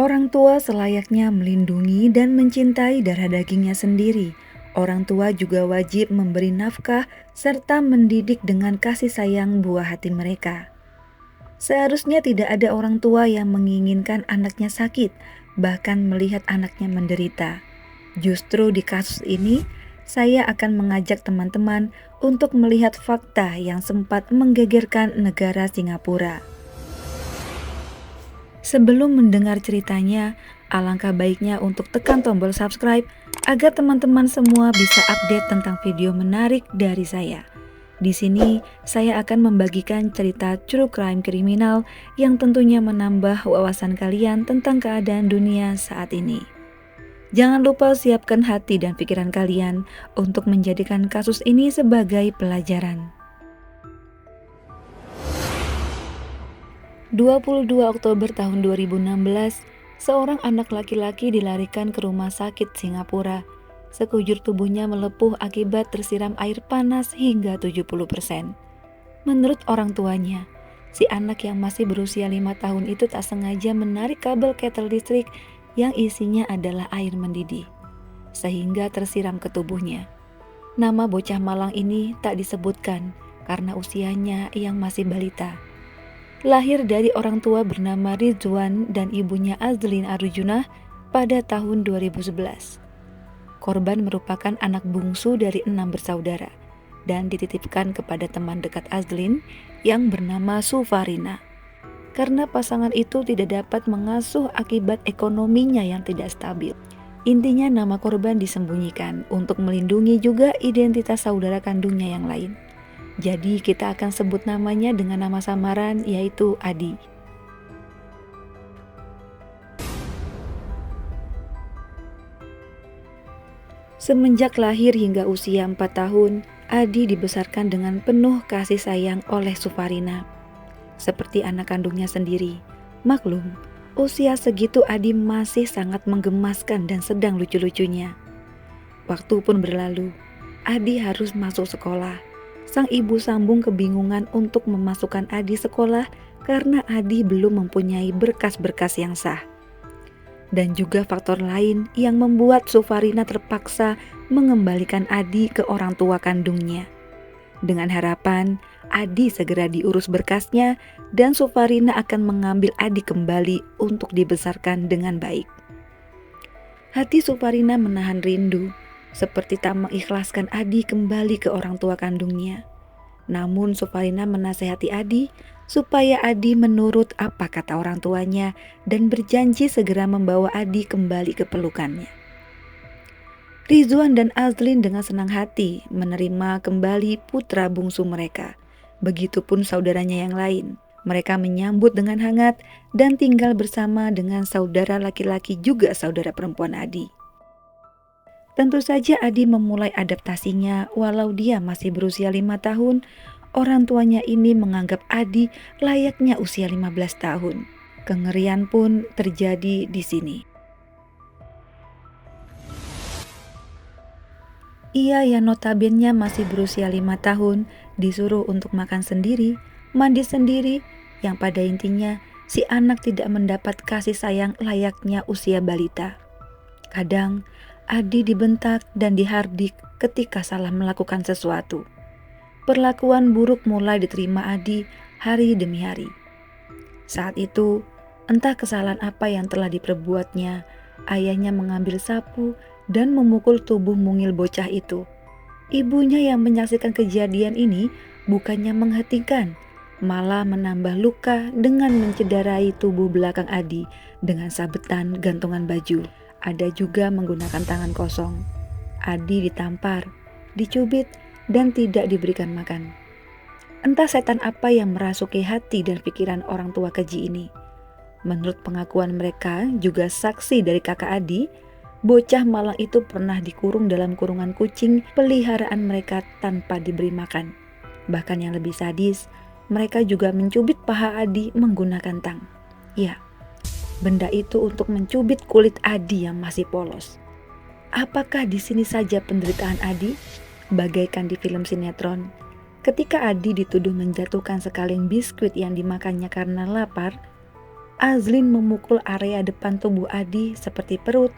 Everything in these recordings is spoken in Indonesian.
Orang tua selayaknya melindungi dan mencintai darah dagingnya sendiri. Orang tua juga wajib memberi nafkah serta mendidik dengan kasih sayang buah hati mereka. Seharusnya tidak ada orang tua yang menginginkan anaknya sakit, bahkan melihat anaknya menderita. Justru di kasus ini, saya akan mengajak teman-teman untuk melihat fakta yang sempat menggegerkan negara Singapura. Sebelum mendengar ceritanya, alangkah baiknya untuk tekan tombol subscribe agar teman-teman semua bisa update tentang video menarik dari saya. Di sini, saya akan membagikan cerita true crime kriminal yang tentunya menambah wawasan kalian tentang keadaan dunia saat ini. Jangan lupa siapkan hati dan pikiran kalian untuk menjadikan kasus ini sebagai pelajaran. 22 Oktober tahun 2016, seorang anak laki-laki dilarikan ke rumah sakit Singapura. Sekujur tubuhnya melepuh akibat tersiram air panas hingga 70%. Menurut orang tuanya, si anak yang masih berusia 5 tahun itu tak sengaja menarik kabel ketel listrik yang isinya adalah air mendidih, sehingga tersiram ke tubuhnya. Nama bocah malang ini tak disebutkan karena usianya yang masih balita. Lahir dari orang tua bernama Rizwan dan ibunya Azlin Arjuna pada tahun 2011. Korban merupakan anak bungsu dari 6 bersaudara dan dititipkan kepada teman dekat Azlin yang bernama Sufarina. Karena pasangan itu tidak dapat mengasuh akibat ekonominya yang tidak stabil. Intinya nama korban disembunyikan untuk melindungi juga identitas saudara kandungnya yang lain. Jadi kita akan sebut namanya dengan nama samaran yaitu Adi. Semenjak lahir hingga usia 4 tahun, Adi dibesarkan dengan penuh kasih sayang oleh Sufarina. Seperti anak kandungnya sendiri. Maklum, usia segitu Adi masih sangat menggemaskan dan sedang lucu-lucunya. Waktu pun berlalu, Adi harus masuk sekolah. Sang ibu sambung kebingungan untuk memasukkan Adi sekolah karena Adi belum mempunyai berkas-berkas yang sah. Dan juga faktor lain yang membuat Sufarina terpaksa mengembalikan Adi ke orang tua kandungnya. Dengan harapan Adi segera diurus berkasnya dan Sufarina akan mengambil Adi kembali untuk dibesarkan dengan baik. Hati Sufarina menahan rindu, seperti tak mengikhlaskan Adi kembali ke orang tua kandungnya. Namun Sufarina menasehati Adi supaya Adi menurut apa kata orang tuanya dan berjanji segera membawa Adi kembali ke pelukannya. Rizwan dan Azlin dengan senang hati menerima kembali putra bungsu mereka. Begitupun saudaranya yang lain. Mereka menyambut dengan hangat dan tinggal bersama dengan saudara laki-laki juga saudara perempuan Adi. Tentu saja Adi memulai adaptasinya walau dia masih berusia 5 tahun, orang tuanya ini menganggap Adi layaknya usia 15 tahun. Kengerian pun terjadi di sini. Ia yang notabene masih berusia 5 tahun disuruh untuk makan sendiri, mandi sendiri, yang pada intinya si anak tidak mendapat kasih sayang layaknya usia balita. Kadang Adi dibentak dan dihardik ketika salah melakukan sesuatu. Perlakuan buruk mulai diterima Adi hari demi hari. Saat itu, entah kesalahan apa yang telah diperbuatnya, ayahnya mengambil sapu dan memukul tubuh mungil bocah itu. Ibunya yang menyaksikan kejadian ini bukannya menghentikan, malah menambah luka dengan mencederai tubuh belakang Adi dengan sabetan gantungan baju. Ada juga menggunakan tangan kosong. Adi ditampar, dicubit, dan tidak diberikan makan. Entah setan apa yang merasuki hati dan pikiran orang tua keji ini. Menurut pengakuan mereka, juga saksi dari kakak Adi, bocah malang itu pernah dikurung dalam kurungan kucing peliharaan mereka tanpa diberi makan. Bahkan yang lebih sadis, mereka juga mencubit paha Adi menggunakan tang. Ya, benda itu untuk mencubit kulit Adi yang masih polos. Apakah di sini saja penderitaan Adi? Bagaikan di film sinetron, ketika Adi dituduh menjatuhkan sekaleng biskuit yang dimakannya karena lapar, Azlin memukul area depan tubuh Adi seperti perut,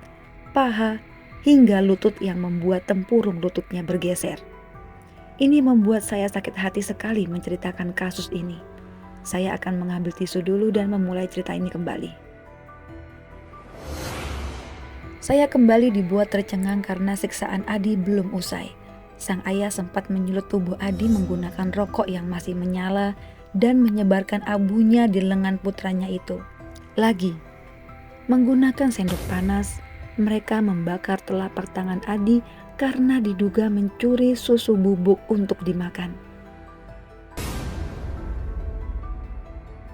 paha, hingga lutut yang membuat tempurung lututnya bergeser. Ini membuat saya sakit hati sekali menceritakan kasus ini. Saya akan mengambil tisu dulu dan memulai cerita ini kembali. Saya kembali dibuat tercengang karena siksaan Adi belum usai. Sang ayah sempat menyulut tubuh Adi menggunakan rokok yang masih menyala dan menyebarkan abunya di lengan putranya itu. Lagi, menggunakan sendok panas, mereka membakar telapak tangan Adi karena diduga mencuri susu bubuk untuk dimakan.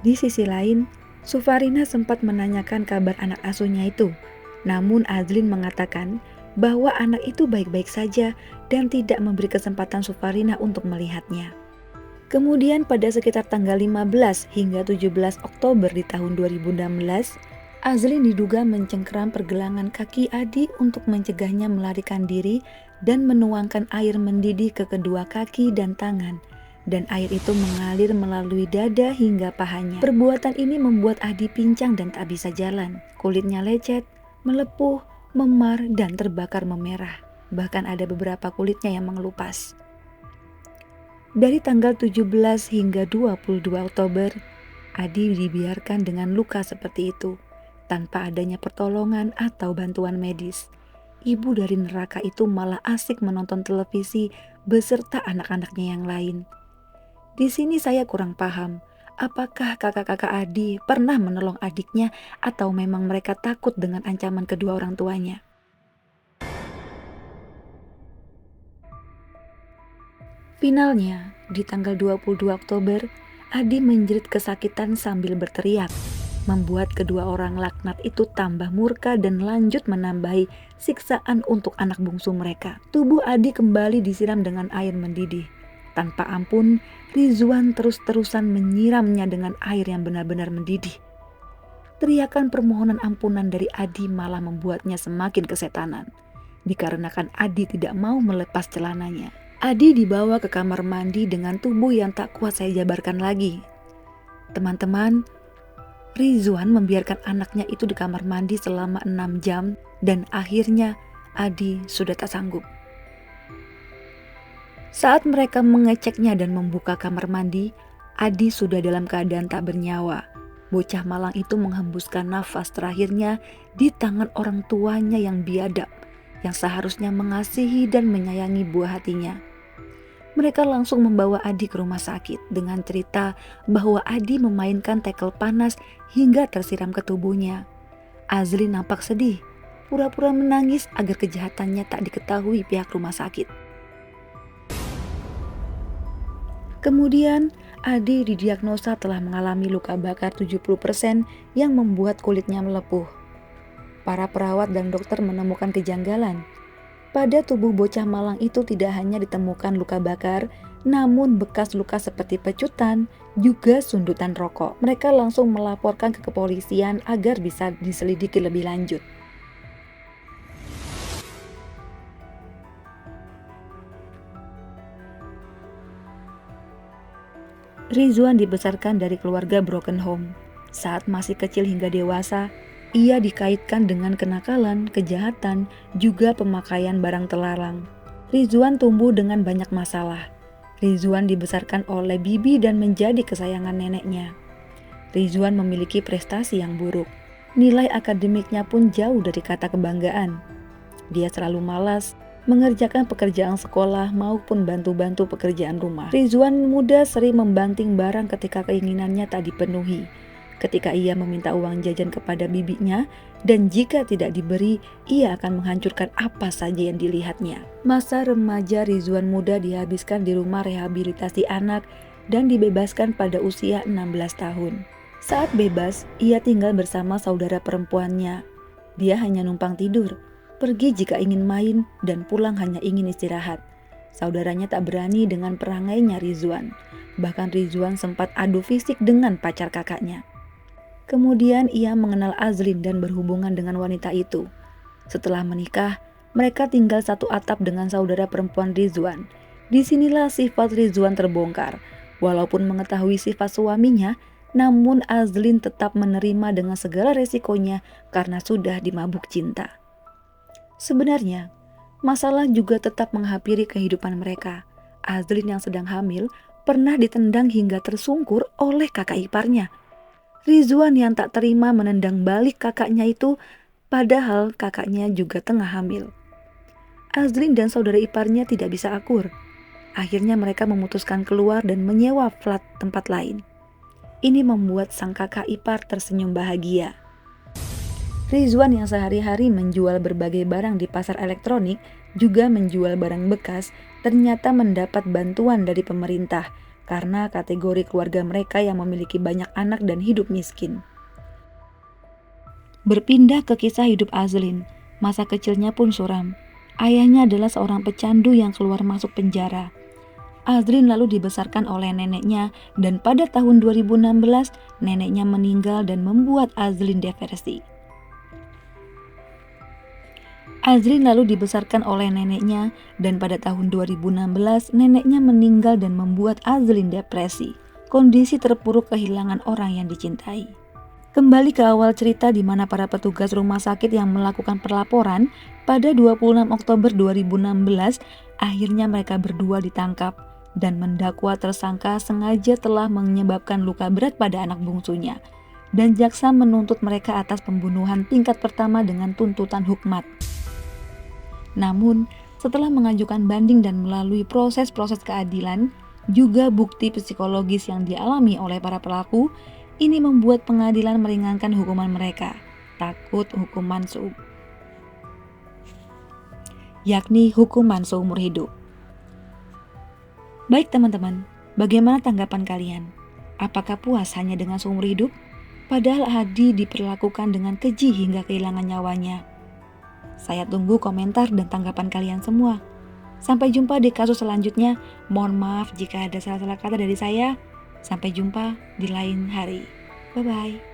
Di sisi lain, Sufarina sempat menanyakan kabar anak asuhnya itu. Namun Azlin mengatakan bahwa anak itu baik-baik saja dan tidak memberi kesempatan Sufarina untuk melihatnya. Kemudian pada sekitar tanggal 15 hingga 17 Oktober di tahun 2016, Azlin diduga mencengkeram pergelangan kaki Adi untuk mencegahnya melarikan diri dan menuangkan air mendidih ke kedua kaki dan tangan. Dan air itu mengalir melalui dada hingga pahanya. Perbuatan ini membuat Adi pincang dan tak bisa jalan. Kulitnya lecet, melepuh, memar, dan terbakar memerah. Bahkan ada beberapa kulitnya yang mengelupas. Dari tanggal 17 hingga 22 Oktober, Adi dibiarkan dengan luka seperti itu, tanpa adanya pertolongan atau bantuan medis. Ibu dari neraka itu malah asik menonton televisi beserta anak-anaknya yang lain. Di sini saya kurang paham, apakah kakak-kakak Adi pernah menolong adiknya atau memang mereka takut dengan ancaman kedua orang tuanya. Finalnya, di tanggal 22 Oktober, Adi menjerit kesakitan sambil berteriak, membuat kedua orang laknat itu tambah murka dan lanjut menambahi siksaan untuk anak bungsu mereka. Tubuh Adi kembali disiram dengan air mendidih. Tanpa ampun, Rizwan terus-terusan menyiramnya dengan air yang benar-benar mendidih. Teriakan permohonan ampunan dari Adi malah membuatnya semakin kesetanan, dikarenakan Adi tidak mau melepas celananya. Adi dibawa ke kamar mandi dengan tubuh yang tak kuat saya jabarkan lagi. Teman-teman, Rizwan membiarkan anaknya itu di kamar mandi selama 6 jam dan akhirnya Adi sudah tak sanggup. Saat mereka mengeceknya dan membuka kamar mandi, Adi sudah dalam keadaan tak bernyawa. Bocah malang itu menghembuskan nafas terakhirnya di tangan orang tuanya yang biadab, yang seharusnya mengasihi dan menyayangi buah hatinya. Mereka langsung membawa Adi ke rumah sakit dengan cerita bahwa Adi memainkan tekel panas hingga tersiram ke tubuhnya. Azlin nampak sedih, pura-pura menangis agar kejahatannya tak diketahui pihak rumah sakit. Kemudian, Adi didiagnosa telah mengalami luka bakar 70% yang membuat kulitnya melepuh. Para perawat dan dokter menemukan kejanggalan. Pada tubuh bocah malang itu tidak hanya ditemukan luka bakar, namun bekas luka seperti pecutan, juga sundutan rokok. Mereka langsung melaporkan ke kepolisian agar bisa diselidiki lebih lanjut. Rizwan dibesarkan dari keluarga broken home. Saat masih kecil hingga dewasa, ia dikaitkan dengan kenakalan, kejahatan, juga pemakaian barang terlarang. Rizwan tumbuh dengan banyak masalah. Rizwan dibesarkan oleh bibi dan menjadi kesayangan neneknya. Rizwan memiliki prestasi yang buruk. Nilai akademiknya pun jauh dari kata kebanggaan. Dia selalu malas mengerjakan pekerjaan sekolah maupun bantu-bantu pekerjaan rumah. Rizwan muda sering membanting barang ketika keinginannya tak dipenuhi. Ketika ia meminta uang jajan kepada bibinya, dan jika tidak diberi, ia akan menghancurkan apa saja yang dilihatnya. Masa remaja Rizwan muda dihabiskan di rumah rehabilitasi anak dan dibebaskan pada usia 16 tahun. Saat bebas, ia tinggal bersama saudara perempuannya. Dia hanya numpang tidur, pergi jika ingin main, dan pulang hanya ingin istirahat. Saudaranya tak berani dengan perangainya Rizwan. Bahkan Rizwan sempat adu fisik dengan pacar kakaknya. Kemudian ia mengenal Azlin dan berhubungan dengan wanita itu. Setelah menikah, mereka tinggal satu atap dengan saudara perempuan Rizwan. Disinilah sifat Rizwan terbongkar. Walaupun mengetahui sifat suaminya, namun Azlin tetap menerima dengan segala resikonya karena sudah dimabuk cinta. Sebenarnya, masalah juga tetap menghampiri kehidupan mereka. Azlin yang sedang hamil pernah ditendang hingga tersungkur oleh kakak iparnya. Rizwan yang tak terima menendang balik kakaknya itu, padahal kakaknya juga tengah hamil. Azlin dan saudara iparnya tidak bisa akur. Akhirnya mereka memutuskan keluar dan menyewa flat tempat lain. Ini membuat sang kakak ipar tersenyum bahagia. Rizwan yang sehari-hari menjual berbagai barang di pasar elektronik, juga menjual barang bekas, ternyata mendapat bantuan dari pemerintah karena kategori keluarga mereka yang memiliki banyak anak dan hidup miskin. Berpindah ke kisah hidup Azlin, masa kecilnya pun suram. Ayahnya adalah seorang pecandu yang keluar masuk penjara. Azlin lalu dibesarkan oleh neneknya dan pada tahun 2016 neneknya meninggal dan membuat Azlin depresi. Azlin lalu dibesarkan oleh neneknya dan pada tahun 2016 neneknya meninggal dan membuat Azlin depresi. Kondisi terpuruk kehilangan orang yang dicintai. Kembali ke awal cerita di mana para petugas rumah sakit yang melakukan perlaporan pada 26 Oktober 2016 akhirnya mereka berdua ditangkap dan mendakwa tersangka sengaja telah menyebabkan luka berat pada anak bungsunya. Dan jaksa menuntut mereka atas pembunuhan tingkat pertama dengan tuntutan hukmat. Namun, setelah mengajukan banding dan melalui proses-proses keadilan, juga bukti psikologis yang dialami oleh para pelaku, ini membuat pengadilan meringankan hukuman mereka, yakni hukuman seumur hidup. Baik teman-teman, bagaimana tanggapan kalian? Apakah puas hanya dengan seumur hidup? Padahal Hadi diperlakukan dengan keji hingga kehilangan nyawanya. Saya tunggu komentar dan tanggapan kalian semua. Sampai jumpa di kasus selanjutnya. Mohon maaf jika ada salah-salah kata dari saya. Sampai jumpa di lain hari. Bye-bye.